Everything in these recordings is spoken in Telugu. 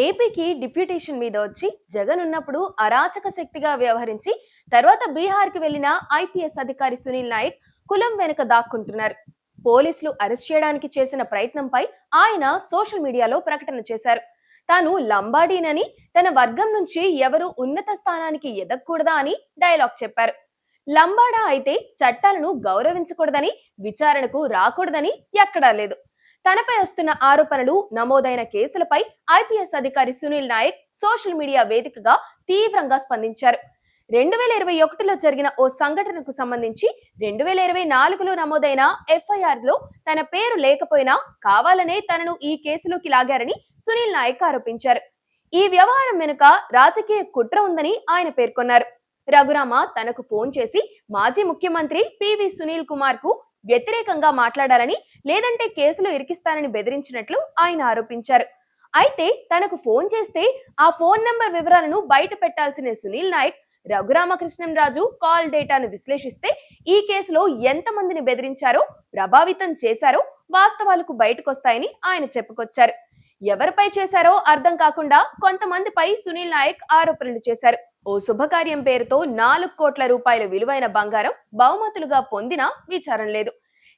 ఏపీకి డిప్యూటేషన్ మీద వచ్చి జగన్ ఉన్నప్పుడు అరాచక శక్తిగా వ్యవహరించి తర్వాత బీహార్కి వెళ్లిన ఐపీఎస్ అధికారి సునీల్ నాయక్ కులం వెనుక దాక్కుంటున్నారు. పోలీసులు అరెస్ట్ చేయడానికి చేసిన ప్రయత్నంపై ఆయన సోషల్ మీడియాలో ప్రకటన చేశారు. తాను లంబాడీనని, తన వర్గం నుంచి ఎవరు ఉన్నత స్థానానికి ఎదగకూడదా అని డైలాగ్ చెప్పారు. లంబాడా అయితే చట్టాలను గౌరవించకూడదని, విచారణకు రాకూడదని ఎక్కడా లేదు. తనపై వస్తున్న ఆరోపణలు, నమోదైన కేసులపై ఐపీఎస్ అధికారి సునీల్ నాయక్ సోషల్ మీడియా వేదికగా తీవ్రంగా స్పందించారు. 2021లో జరిగిన ఓ సంఘటనకు సంబంధించి 2024లో నమోదైన ఎఫ్ఐఆర్ లో తన పేరు లేకపోయినా కావాలనే తనను ఈ కేసులోకి లాగారని సునీల్ నాయక్ ఆరోపించారు. ఈ వ్యవహారం వెనుక రాజకీయ కుట్ర ఉందని ఆయన పేర్కొన్నారు. రఘురామ తనకు ఫోన్ చేసి మాజీ ముఖ్యమంత్రి పివి సునీల్ కుమార్ కు వ్యతిరేకంగా మాట్లాడాలని, లేదంటే కేసులో ఇరికిస్తానని బెదిరించినట్లు ఆయన ఆరోపించారు. అయితే తనకు ఫోన్ చేస్తే ఆ ఫోన్ నంబర్ వివరాలను బయట పెట్టాల్సిన సునీల్ నాయక్ రఘురామకృష్ణంరాజు కాల్ డేటాను విశ్లేషిస్తే ఈ కేసులో ఎంతమందిని బెదిరించారో, ప్రభావితం చేశారో వాస్తవాలకు బయటకొస్తాయని ఆయన చెప్పుకొచ్చారు. ఎవరిపై చేశారో అర్థం కాకుండా కొంతమందిపై సునీల్ నాయక్ ఆరోపణలు చేశారు. ఓ శుభకార్యం పేరుతో 4 కోట్ల రూపాయల విలువైన బంగారం బహుమతులుగా పొందినా విచారణ లేదు.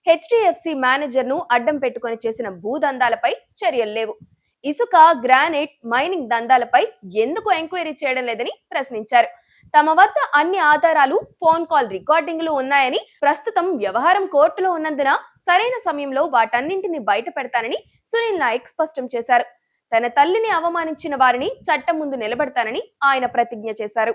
హెచ్డిఎఫ్సి మేనేజర్ ను అడ్డం పెట్టుకుని చేసిన భూదందాలపై చర్యలు లేవు. ఇసుక, గ్రానైట్ మైనింగ్ దందాలపై ఎందుకు ఎంక్వైరీ చేయడం లేదని ప్రశ్నించారు. తమ వద్ద అన్ని ఆధారాలు, ఫోన్ కాల్ రికార్డింగ్లు ఉన్నాయని, ప్రస్తుతం వ్యవహారం కోర్టులో ఉన్నందున సరైన సమయంలో వాటన్నింటినీ బయట పెడతానని సునీల్ నాయక్ స్పష్టం చేశారు. తన తల్లిని అవమానించిన వారిని చట్టం ముందు నిలబెడతానని ఆయన ప్రతిజ్ఞ చేశారు.